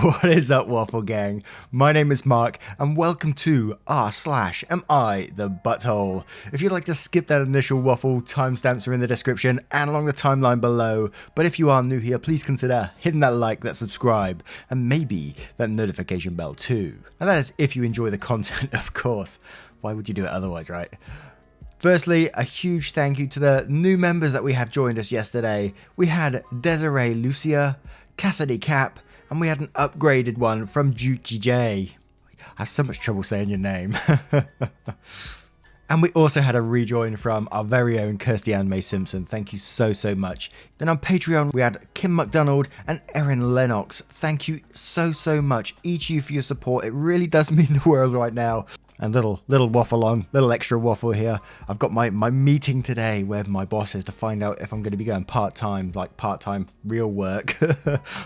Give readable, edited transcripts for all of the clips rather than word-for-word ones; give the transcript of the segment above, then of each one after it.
What is up, Waffle Gang? My name is Mark, and welcome to r/am I the Butthole. If you'd like to skip that initial waffle, timestamps are in the description and along the timeline below. But if you are new here, please consider hitting that like, that subscribe, and maybe that notification bell too. And that is if you enjoy the content, of course. Why would you do it otherwise, right? Firstly, a huge thank you to the new members that we have joined us yesterday. We had Desiree Lucia, Cassidy Cap, and we had an upgraded one from Juchi J. I have so much trouble saying your name. And we also had a rejoin from our very own Kirsty Ann May Simpson. Thank you so much. Then on Patreon, we had Kim McDonald and Erin Lennox. Thank you so much, each of you, for your support. It really does mean the world right now. And little waffle on, little extra waffle here. I've got my meeting today where my boss is to find out if I'm going to be going part-time, like part-time real work.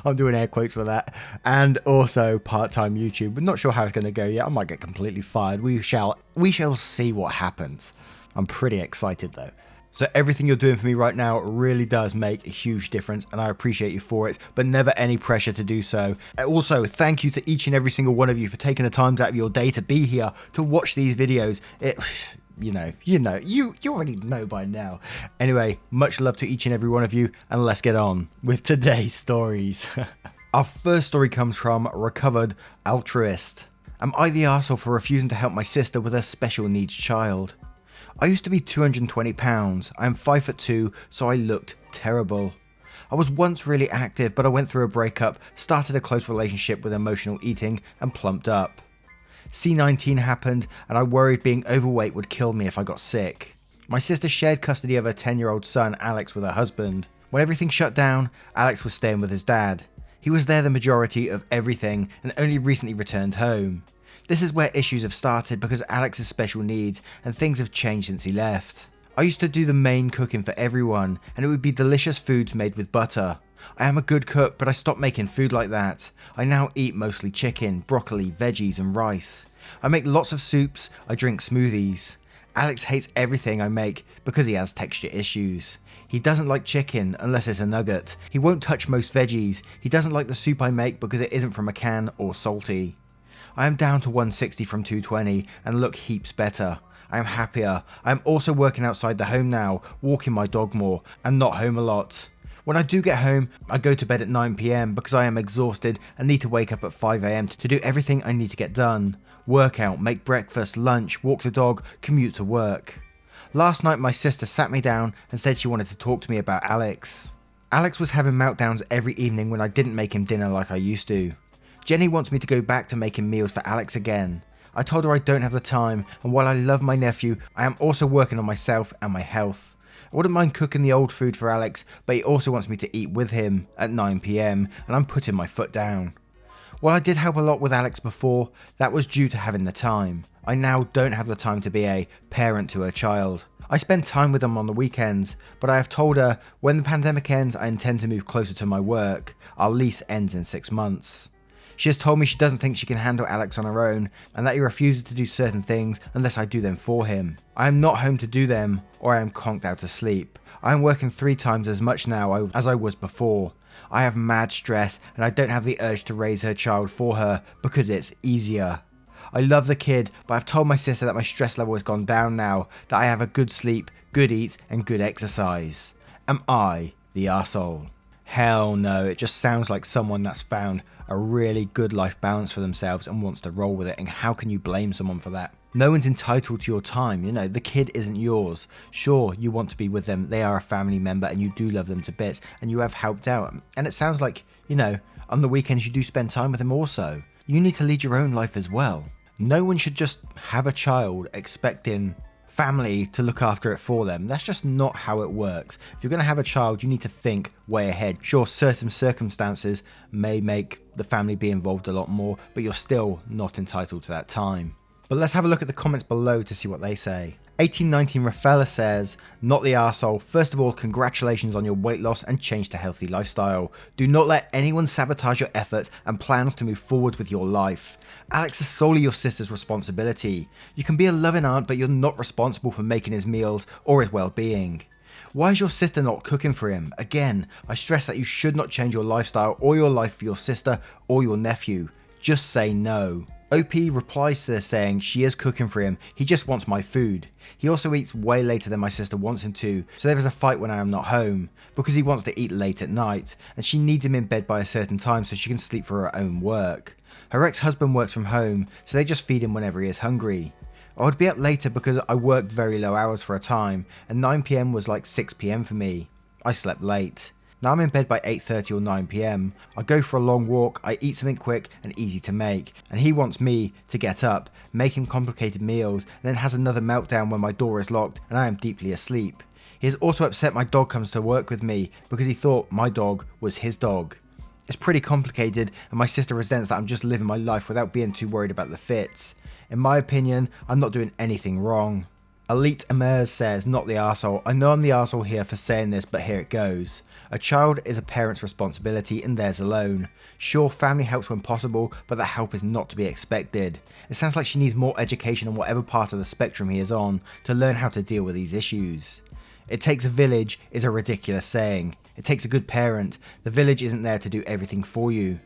I'm doing air quotes for that. And also part-time YouTube. But not sure how it's going to go yet. I might get completely fired. We shall see what happens. I'm pretty excited though. So everything you're doing for me right now really does make a huge difference, and I appreciate you for it, but never any pressure to do so. Also, thank you to each and every single one of you for taking the time out of your day to be here to watch these videos. You already know by now. Anyway, much love to each and every one of you, and let's get on with today's stories. Our first story comes from Recovered Altruist. Am I the arsehole for refusing to help my sister with a special needs child? I used to be 220 pounds, I am 5'2", so I looked terrible. I was once really active, but I went through a breakup, started a close relationship with emotional eating, and plumped up. C19 happened, and I worried being overweight would kill me if I got sick. My sister shared custody of her 10-year-old son Alex with her husband. When everything shut down, Alex was staying with his dad. He was there the majority of everything, and only recently returned home. This is where issues have started because Alex has special needs and things have changed since he left. I used to do the main cooking for everyone, and it would be delicious foods made with butter. I am a good cook, but I stopped making food like that. I now eat mostly chicken, broccoli, veggies and rice. I make lots of soups, I drink smoothies. Alex hates everything I make because he has texture issues. He doesn't like chicken unless it's a nugget. He won't touch most veggies. He doesn't like the soup I make because it isn't from a can or salty. I am down to 160 from 220 and look heaps better. I am happier. I am also working outside the home now, walking my dog more, and not home a lot. When I do get home, I go to bed at 9 PM because I am exhausted and need to wake up at 5 AM to do everything I need to get done. Work out, make breakfast, lunch, walk the dog, commute to work. Last night my sister sat me down and said she wanted to talk to me about Alex. Alex was having meltdowns every evening when I didn't make him dinner like I used to. Jenny wants me to go back to making meals for Alex again. I told her I don't have the time, and while I love my nephew, I am also working on myself and my health. I wouldn't mind cooking the old food for Alex, but he also wants me to eat with him at 9 PM, and I'm putting my foot down. While I did help a lot with Alex before, that was due to having the time. I now don't have the time to be a parent to her child. I spend time with them on the weekends, but I have told her when the pandemic ends, I intend to move closer to my work. Our lease ends in 6 months. She has told me she doesn't think she can handle Alex on her own, and that he refuses to do certain things unless I do them for him. I am not home to do them, or I am conked out to sleep. I am working 3 times as much now as I was before. I have mad stress, and I don't have the urge to raise her child for her because it's easier. I love the kid, but I've told my sister that my stress level has gone down now, that I have a good sleep, good eats, and good exercise. Am I the arsehole? Hell no, it just sounds like someone that's found a really good life balance for themselves and wants to roll with it, and how can you blame someone for that? No one's entitled to your time, the kid isn't yours. Sure, you want to be with them, they are a family member and you do love them to bits and you have helped out, and it sounds like, on the weekends you do spend time with them also. You need to lead your own life as well. No one should just have a child expecting family to look after it for them. That's just not how it works. If you're going to have a child, you need to think way ahead. Sure, certain circumstances may make the family be involved a lot more, but you're still not entitled to that time. But let's have a look at the comments below to see what they say. 1819 Rafaela says, not the arsehole. First of all, congratulations on your weight loss and change to healthy lifestyle. Do not let anyone sabotage your efforts and plans to move forward with your life. Alex is solely your sister's responsibility. You can be a loving aunt, but you're not responsible for making his meals or his well-being. Why is your sister not cooking for him? Again, I stress that you should not change your lifestyle or your life for your sister or your nephew. Just say no. OP replies to this saying she is cooking for him, he just wants my food. He also eats way later than my sister wants him to, so there is a fight when I am not home, because he wants to eat late at night, and she needs him in bed by a certain time so she can sleep for her own work. Her ex-husband works from home, so they just feed him whenever he is hungry. I would be up later because I worked very low hours for a time, and 9 PM was like 6 PM for me. I slept late. Now I'm in bed by 8:30 or 9 PM. I go for a long walk, I eat something quick and easy to make, and he wants me to get up, make him complicated meals, and then has another meltdown when my door is locked and I am deeply asleep. He is also upset my dog comes to work with me because he thought my dog was his dog. It's pretty complicated, and my sister resents that I'm just living my life without being too worried about the fits. In my opinion, I'm not doing anything wrong. Elite Amers says, not the arsehole. I know I'm the arsehole here for saying this, but here it goes. A child is a parent's responsibility and theirs alone. Sure, family helps when possible, but that help is not to be expected. It sounds like she needs more education on whatever part of the spectrum he is on to learn how to deal with these issues. It takes a village is a ridiculous saying. It takes a good parent. The village isn't there to do everything for you.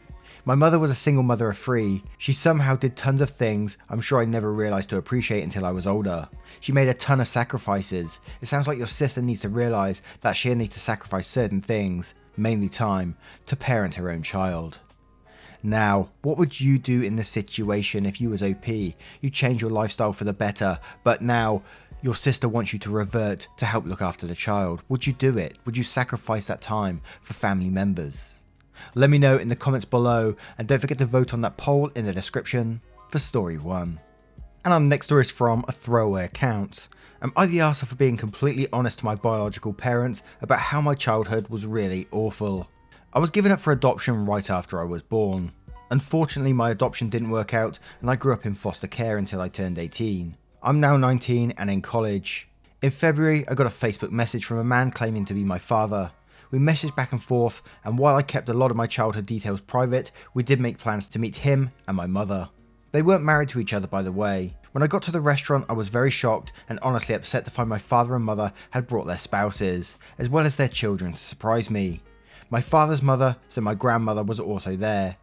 My mother was a single mother of 3. She somehow did tons of things I'm sure I never realised to appreciate until I was older. She made a ton of sacrifices. It sounds like your sister needs to realise that she'll need to sacrifice certain things, mainly time, to parent her own child. Now, what would you do in this situation if you was OP? You change your lifestyle for the better, but now your sister wants you to revert to help look after the child. Would you do it? Would you sacrifice that time for family members? Let me know in the comments below, and don't forget to vote on that poll in the description for story 1. And our next story is from a throwaway account. Am I the arsehole for being completely honest to my biological parents about how my childhood was really awful? I was given up for adoption right after I was born. Unfortunately, my adoption didn't work out, and I grew up in foster care until I turned 18. I'm now 19 and in college. In February, I got a Facebook message from a man claiming to be my father. We messaged back and forth, and while I kept a lot of my childhood details private, we did make plans to meet him and my mother. They weren't married to each other, by the way. When I got to the restaurant, I was very shocked and honestly upset to find my father and mother had brought their spouses, as well as their children, to surprise me. My father's mother, so my grandmother, was also there.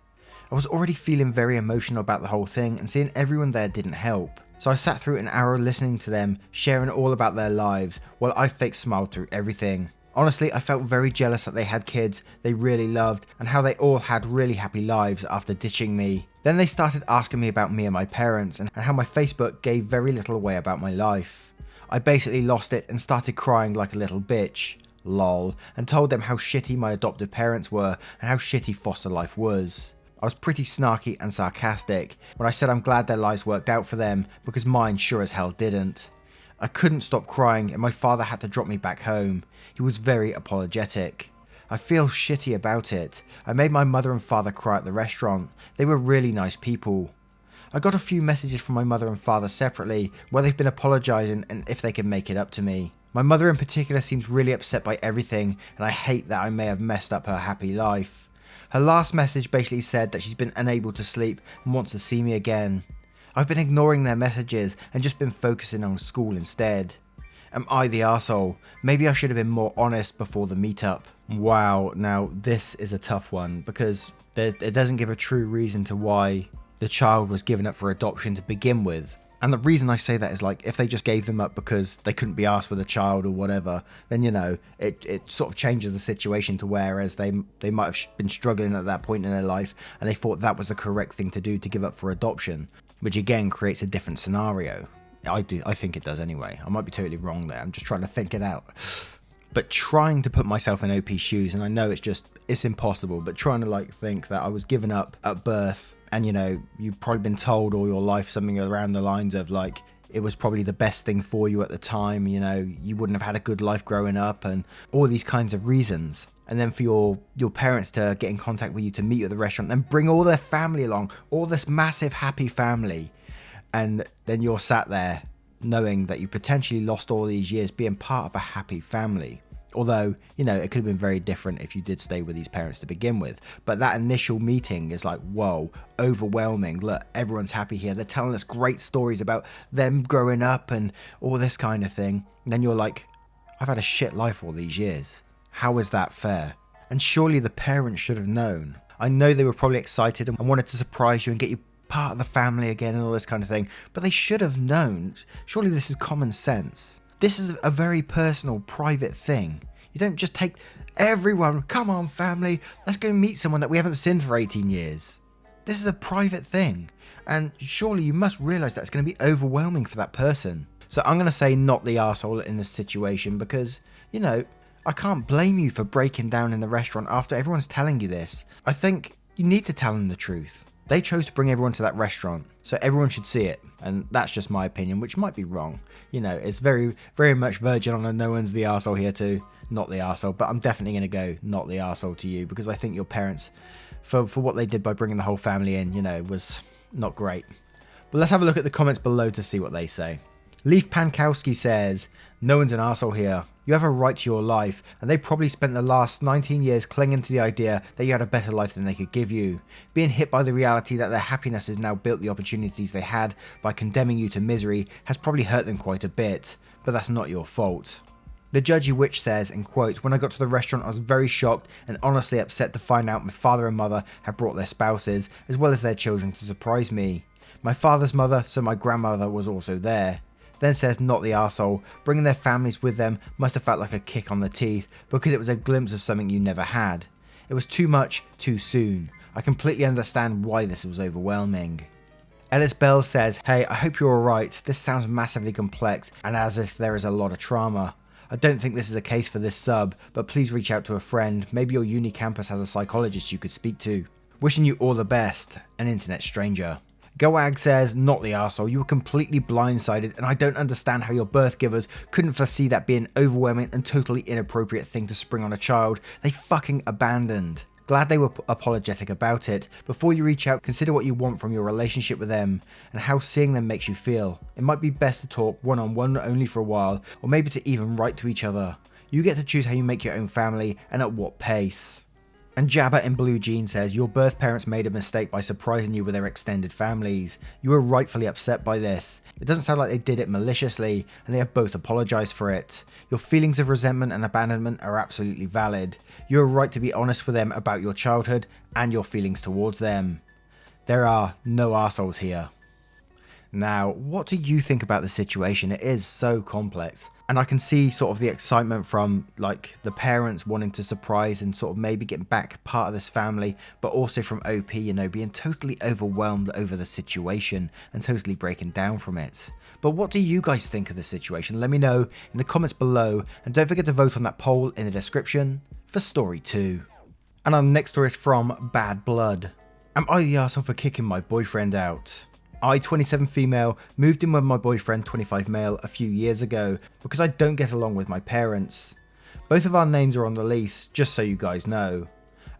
I was already feeling very emotional about the whole thing, and seeing everyone there didn't help. So I sat through an hour listening to them, sharing all about their lives, while I fake smiled through everything. Honestly, I felt very jealous that they had kids they really loved and how they all had really happy lives after ditching me. Then they started asking me about me and my parents and how my Facebook gave very little away about my life. I basically lost it and started crying like a little bitch, lol, and told them how shitty my adoptive parents were and how shitty foster life was. I was pretty snarky and sarcastic when I said I'm glad their lives worked out for them because mine sure as hell didn't. I couldn't stop crying and my father had to drop me back home. He was very apologetic. I feel shitty about it. I made my mother and father cry at the restaurant. They were really nice people. I got a few messages from my mother and father separately where they've been apologising and if they can make it up to me. My mother in particular seems really upset by everything, and I hate that I may have messed up her happy life. Her last message basically said that she's been unable to sleep and wants to see me again. I've been ignoring their messages and just been focusing on school instead. Am I the arsehole? Maybe I should have been more honest before the meetup. Wow, now this is a tough one because it doesn't give a true reason to why the child was given up for adoption to begin with. And the reason I say that is, like, if they just gave them up because they couldn't be asked with a child or whatever, then, you know, it sort of changes the situation to whereas they might have been struggling at that point in their life and they thought that was the correct thing to do to give up for adoption. Which again creates a different scenario. I think it does anyway. I might be totally wrong there. I'm just trying to think it out. But trying to put myself in OP's shoes, and I know it's impossible, but trying to like think that I was given up at birth and, you know, you've probably been told all your life something around the lines of like, it was probably the best thing for you at the time, you know, you wouldn't have had a good life growing up and all these kinds of reasons. And then for your parents to get in contact with you to meet you at the restaurant and bring all their family along, all this massive happy family. And then you're sat there knowing that you potentially lost all these years being part of a happy family. Although, you know, it could have been very different if you did stay with these parents to begin with. But that initial meeting is like, whoa, overwhelming. Look, everyone's happy here. They're telling us great stories about them growing up and all this kind of thing. And then you're like, I've had a shit life all these years. How is that fair? And surely the parents should have known. I know they were probably excited and wanted to surprise you and get you part of the family again and all this kind of thing, but they should have known. Surely this is common sense. This is a very personal, private thing. You don't just take everyone, come on family, let's go meet someone that we haven't seen for 18 years. This is a private thing, and surely you must realise that it's going to be overwhelming for that person. So I'm going to say not the arsehole in this situation because, you know, I can't blame you for breaking down in the restaurant after everyone's telling you this. I think you need to tell them the truth. They chose to bring everyone to that restaurant, so everyone should see it. And that's just my opinion, which might be wrong. You know, it's very, very much verging on a no one's the arsehole here too. Not the arsehole, but I'm definitely going to go not the arsehole to you because I think your parents, for what they did by bringing the whole family in, you know, was not great. But let's have a look at the comments below to see what they say. Leaf Pankowski says, no one's an arsehole here. You have a right to your life, and they probably spent the last 19 years clinging to the idea that you had a better life than they could give you. Being hit by the reality that their happiness has now built the opportunities they had by condemning you to misery has probably hurt them quite a bit, but that's not your fault. The Judgy Witch says, in quote, when I got to the restaurant I was very shocked and honestly upset to find out my father and mother had brought their spouses, as well as their children to surprise me. My father's mother, so my grandmother, was also there. Then says not the arsehole, bringing their families with them must have felt like a kick on the teeth because it was a glimpse of something you never had. It was too much, too soon. I completely understand why this was overwhelming. Ellis Bell says, hey, I hope you're alright. This sounds massively complex and as if there is a lot of trauma. I don't think this is a case for this sub, but please reach out to a friend. Maybe your uni campus has a psychologist you could speak to. Wishing you all the best, an internet stranger. Goag says, not the arsehole, you were completely blindsided and I don't understand how your birth givers couldn't foresee that being an overwhelming and totally inappropriate thing to spring on a child they fucking abandoned. Glad they were apologetic about it. Before you reach out, consider what you want from your relationship with them and how seeing them makes you feel. It might be best to talk one-on-one only for a while, or maybe to even write to each other. You get to choose how you make your own family and at what pace. And Jabba in Blue Jean says, your birth parents made a mistake by surprising you with their extended families. You were rightfully upset by this. It doesn't sound like they did it maliciously, and they have both apologised for it. Your feelings of resentment and abandonment are absolutely valid. You are right to be honest with them about your childhood and your feelings towards them. There are no arseholes here. Now, what do you think about the situation? It is so complex. And I can see sort of the excitement from like the parents wanting to surprise and sort of maybe getting back part of this family, but also from OP, you know, being totally overwhelmed over the situation and totally breaking down from it. But what do you guys think of the situation? Let me know in the comments below, and don't forget to vote on that poll in the description for story 2. And our next story is from Bad Blood. Am I the arsehole for kicking my boyfriend out? I, 27 female, moved in with my boyfriend, 25 male, a few years ago because I don't get along with my parents. Both of our names are on the lease, just so you guys know.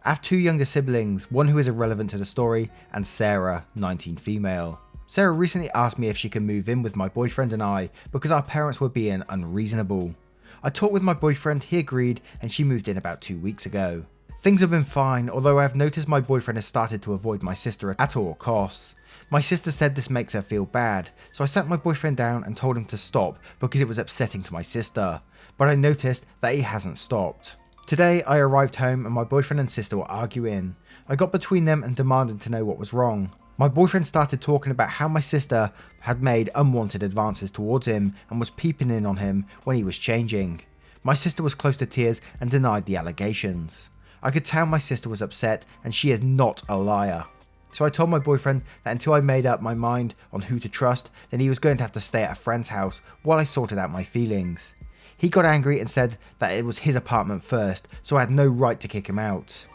I have 2 younger siblings, one who is irrelevant to the story, and Sarah, 19 female. Sarah recently asked me if she can move in with my boyfriend and I because our parents were being unreasonable. I talked with my boyfriend, he agreed, and she moved in about 2 weeks ago. Things have been fine, although I have noticed my boyfriend has started to avoid my sister at all costs. My sister said this makes her feel bad, so I sat my boyfriend down and told him to stop because it was upsetting to my sister, but I noticed that he hasn't stopped. Today I arrived home and my boyfriend and sister were arguing. I got between them and demanded to know what was wrong. My boyfriend started talking about how my sister had made unwanted advances towards him and was peeping in on him when he was changing. My sister was close to tears and denied the allegations. I could tell my sister was upset and she is not a liar. So I told my boyfriend that until I made up my mind on who to trust, then he was going to have to stay at a friend's house while I sorted out my feelings. He got angry and said that it was his apartment first, so I had no right to kick him out.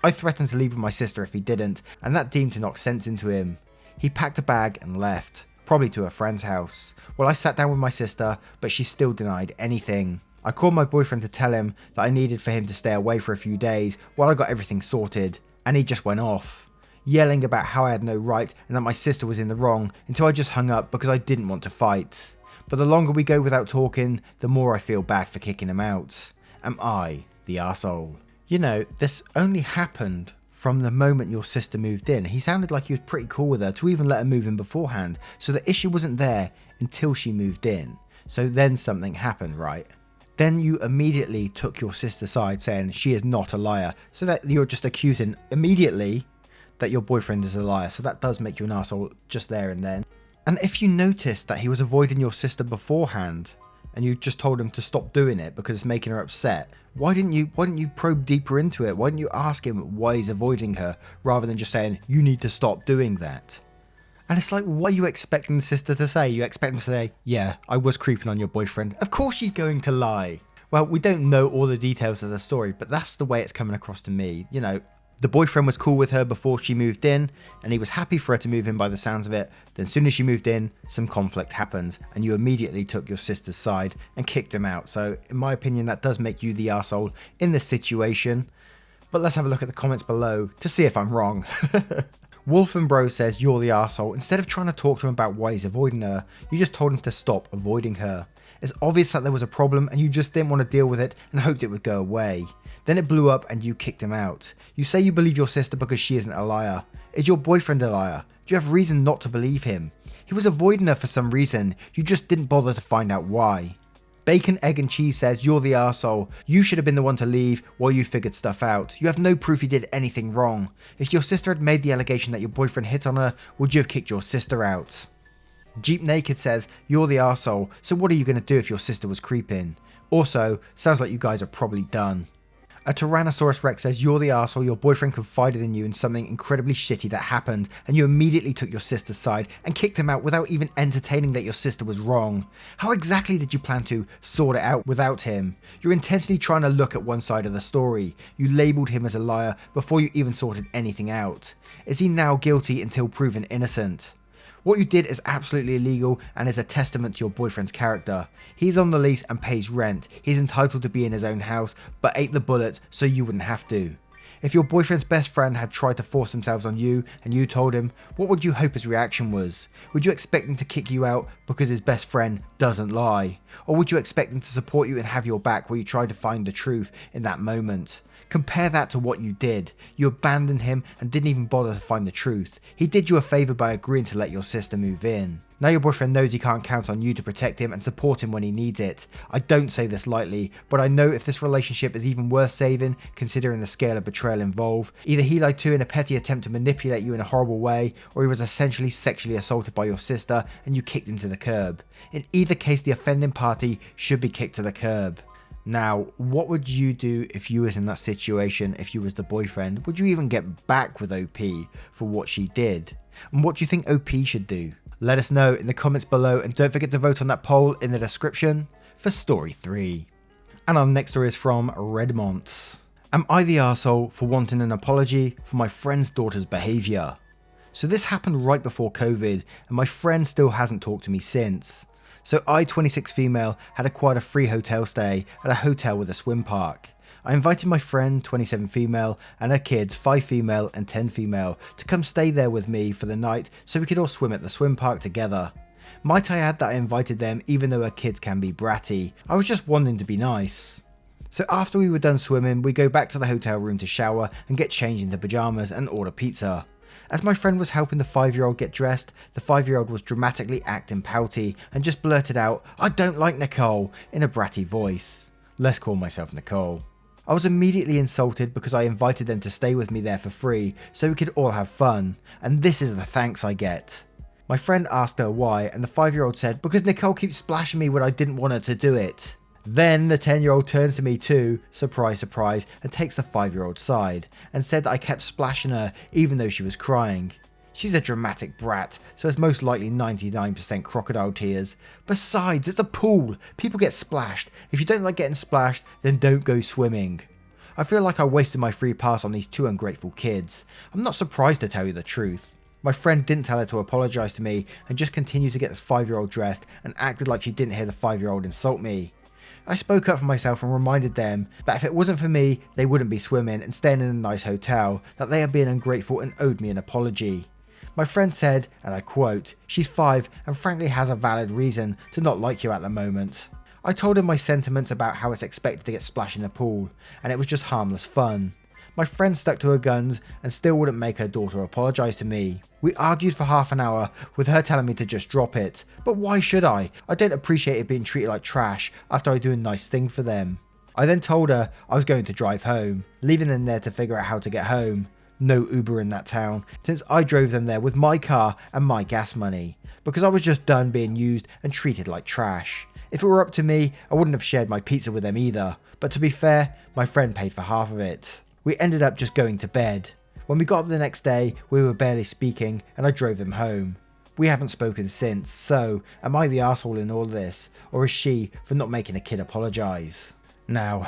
I threatened to leave with my sister if he didn't, and that seemed to knock sense into him. He packed a bag and left, probably to a friend's house. Well, I sat down with my sister, but she still denied anything. I called my boyfriend to tell him that I needed for him to stay away for a few days while I got everything sorted, and he just went off, yelling about how I had no right and that my sister was in the wrong, until I just hung up because I didn't want to fight. But the longer we go without talking, the more I feel bad for kicking him out. Am I the arsehole? You know, this only happened from the moment your sister moved in. He sounded like he was pretty cool with her to even let her move in beforehand, so the issue wasn't there until she moved in. So then something happened, right? Then you immediately took your sister's side, saying she is not a liar. So that you're just accusing immediately that your boyfriend is a liar. So that does make you an arsehole just there and then. And if you noticed that he was avoiding your sister beforehand, and you just told him to stop doing it because it's making her upset, why didn't you probe deeper into it? Why didn't you ask him why he's avoiding her, rather than just saying, you need to stop doing that? And it's like, what are you expecting the sister to say? You expect them to say, yeah, I was creeping on your boyfriend. Of course she's going to lie. Well, we don't know all the details of the story, but that's the way it's coming across to me. You know, the boyfriend was cool with her before she moved in, and he was happy for her to move in by the sounds of it. Then as soon as she moved in, some conflict happens, and you immediately took your sister's side and kicked him out. So in my opinion, that does make you the arsehole in this situation. But let's have a look at the comments below to see if I'm wrong. Wolf and Bro says, you're the arsehole. Instead of trying to talk to him about why he's avoiding her, you just told him to stop avoiding her. It's obvious that there was a problem and you just didn't want to deal with it and hoped it would go away. Then it blew up and you kicked him out. You say you believe your sister because she isn't a liar. Is your boyfriend a liar? Do you have reason not to believe him? He was avoiding her for some reason. You just didn't bother to find out why. Bacon, Egg and Cheese says, you're the arsehole. You should have been the one to leave while you figured stuff out. You have no proof he did anything wrong. If your sister had made the allegation that your boyfriend hit on her, would you have kicked your sister out? Jeep Naked says, you're the arsehole, so what are you going to do if your sister was creeping? Also, sounds like you guys are probably done. A Tyrannosaurus Rex says, you're the arsehole, your boyfriend confided in you in something incredibly shitty that happened, and you immediately took your sister's side and kicked him out without even entertaining that your sister was wrong. How exactly did you plan to sort it out without him? You're intentionally trying to look at one side of the story. You labelled him as a liar before you even sorted anything out. Is he now guilty until proven innocent? What you did is absolutely illegal and is a testament to your boyfriend's character. He's on the lease and pays rent. He's entitled to be in his own house, but ate the bullet so you wouldn't have to. If your boyfriend's best friend had tried to force themselves on you and you told him, what would you hope his reaction was? Would you expect him to kick you out because his best friend doesn't lie? Or would you expect him to support you and have your back while you tried to find the truth in that moment? Compare that to what you did. You abandoned him and didn't even bother to find the truth. He did you a favour by agreeing to let your sister move in. Now your boyfriend knows he can't count on you to protect him and support him when he needs it. I don't say this lightly, but I know if this relationship is even worth saving, considering the scale of betrayal involved. Either he lied to you in a petty attempt to manipulate you in a horrible way, or he was essentially sexually assaulted by your sister and you kicked him to the curb. In either case, the offending party should be kicked to the curb. Now, what would you do if you was in that situation, if you was the boyfriend? Would you even get back with OP for what she did? And what do you think OP should do? Let us know in the comments below, and don't forget to vote on that poll in the description for story 3. And our next story is from Redmont. Am I the arsehole for wanting an apology for my friend's daughter's behaviour? So this happened right before COVID, and my friend still hasn't talked to me since. So I, 26 female, had acquired a free hotel stay at a hotel with a swim park. I invited my friend, 27 female, and her kids, 5 female and 10 female, to come stay there with me for the night so we could all swim at the swim park together. Might I add that I invited them even though her kids can be bratty. I was just wanting to be nice. So after we were done swimming, we go back to the hotel room to shower and get changed into pyjamas and order pizza. As my friend was helping the 5-year-old get dressed, the 5-year-old was dramatically acting pouty and just blurted out, "I don't like Nicole," in a bratty voice. Let's call myself Nicole. I was immediately insulted because I invited them to stay with me there for free so we could all have fun, and this is the thanks I get. My friend asked her why, and the 5-year-old said, "Because Nicole keeps splashing me when I didn't want her to do it." Then the 10-year-old turns to me too, surprise surprise, and takes the 5-year-old's side, and said that I kept splashing her even though she was crying. She's a dramatic brat, so it's most likely 99% crocodile tears. Besides, it's a pool, people get splashed. If you don't like getting splashed, then don't go swimming. I feel like I wasted my free pass on these 2 ungrateful kids. I'm not surprised to tell you the truth. My friend didn't tell her to apologise to me and just continued to get the 5-year-old dressed and acted like she didn't hear the 5-year-old insult me. I spoke up for myself and reminded them that if it wasn't for me, they wouldn't be swimming and staying in a nice hotel, that they had been ungrateful and owed me an apology. My friend said, and I quote, "She's 5 and frankly has a valid reason to not like you at the moment." I told him my sentiments about how it's expected to get splashed in the pool, and it was just harmless fun. My friend stuck to her guns and still wouldn't make her daughter apologise to me. We argued for half an hour with her telling me to just drop it. But why should I? I don't appreciate it being treated like trash after I do a nice thing for them. I then told her I was going to drive home, leaving them there to figure out how to get home. No Uber in that town, since I drove them there with my car and my gas money, because I was just done being used and treated like trash. If it were up to me, I wouldn't have shared my pizza with them either, but to be fair, my friend paid for half of it. We ended up just going to bed. When we got up the next day, we were barely speaking and I drove them home. We haven't spoken since, so am I the arsehole in all this, or is she for not making a kid apologise? Now,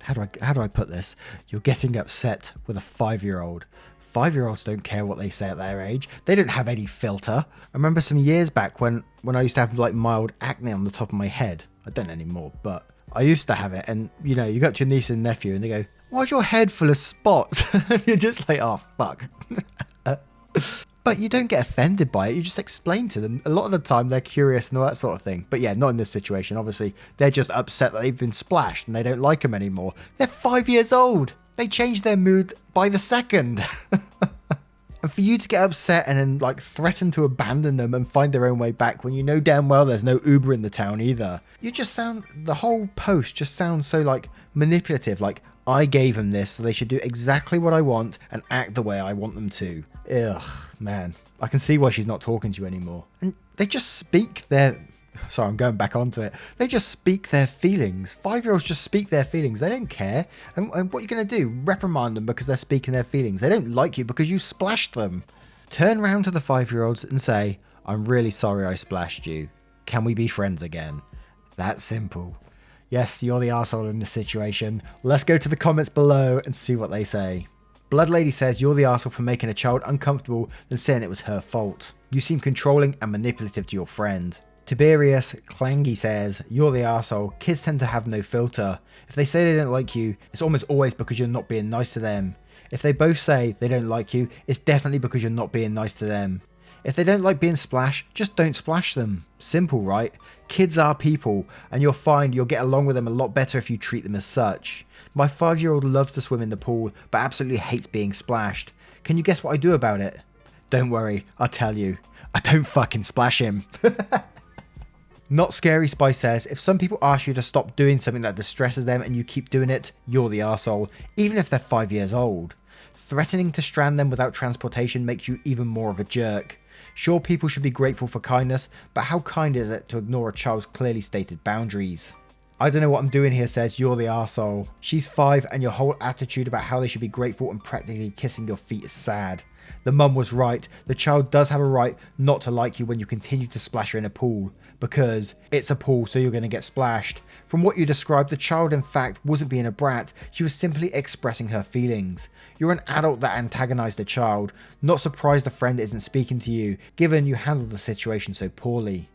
how do I put this? You're getting upset with a 5-year-old. 5-year-olds don't care what they say at their age. They don't have any filter. I remember some years back when I used to have like mild acne on the top of my head. I don't anymore, but I used to have it. And you know, you got to your niece and nephew and they go, "Why's your head full of spots?" You're just like, oh, fuck. But you don't get offended by it. You just explain to them. A lot of the time they're curious and all that sort of thing. But yeah, not in this situation. Obviously, they're just upset that they've been splashed and they don't like them anymore. They're 5 years old. They change their mood by the second. And for you to get upset and then like threaten to abandon them and find their own way back when you know damn well there's no Uber in the town either. You just sound, the whole post just sounds so like manipulative. Like, I gave them this, so they should do exactly what I want and act the way I want them to. Ugh, man. I can see why she's not talking to you anymore. And they just speak their... Sorry, I'm going back onto it. They just speak their feelings. 5-year-olds just speak their feelings. They don't care. And what are you going to do? Reprimand them because they're speaking their feelings. They don't like you because you splashed them. Turn round to the 5-year-olds and say, "I'm really sorry I splashed you. Can we be friends again?" That simple. Yes, you're the arsehole in this situation. Let's go to the comments below and see what they say. Blood Lady says you're the arsehole for making a child uncomfortable and saying it was her fault. You seem controlling and manipulative to your friend. Tiberius Clangy says you're the arsehole. Kids tend to have no filter. If they say they don't like you, it's almost always because you're not being nice to them. If they both say they don't like you, it's definitely because you're not being nice to them. If they don't like being splashed, just don't splash them. Simple, right? Kids are people, and you'll find you'll get along with them a lot better if you treat them as such. My 5-year-old loves to swim in the pool, but absolutely hates being splashed. Can you guess what I do about it? Don't worry, I'll tell you. I don't fucking splash him. Not Scary Spy says, if some people ask you to stop doing something that distresses them and you keep doing it, you're the arsehole, even if they're 5 years old. Threatening to strand them without transportation makes you even more of a jerk. Sure, people should be grateful for kindness, but how kind is it to ignore a child's clearly stated boundaries? I don't know what I'm doing here says you're the arsehole. She's 5 and your whole attitude about how they should be grateful and practically kissing your feet is sad. The mum was right. The child does have a right not to like you when you continue to splash her in a pool. Because it's a pool, so you're going to get splashed. From what you described, the child in fact wasn't being a brat. She was simply expressing her feelings. You're an adult that antagonized a child. Not surprised the friend isn't speaking to you, given you handled the situation so poorly.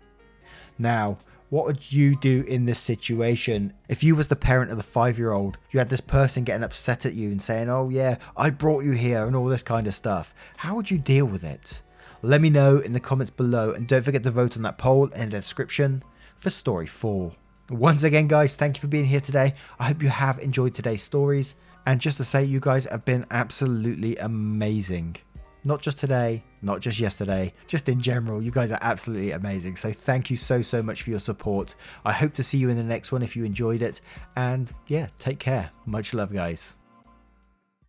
Now, what would you do in this situation? If you was the parent of the 5-year-old, you had this person getting upset at you and saying, "Oh yeah, I brought you here," and all this kind of stuff. How would you deal with it? Let me know in the comments below, and don't forget to vote on that poll in the description for story 4. Once again guys, thank you for being here today. I hope you have enjoyed today's stories, and just to say, you guys have been absolutely amazing. Not just today, not just yesterday, just in general, you guys are absolutely amazing. So thank you so much for your support. I hope to see you in the next one if you enjoyed it, and yeah, take care. Much love guys.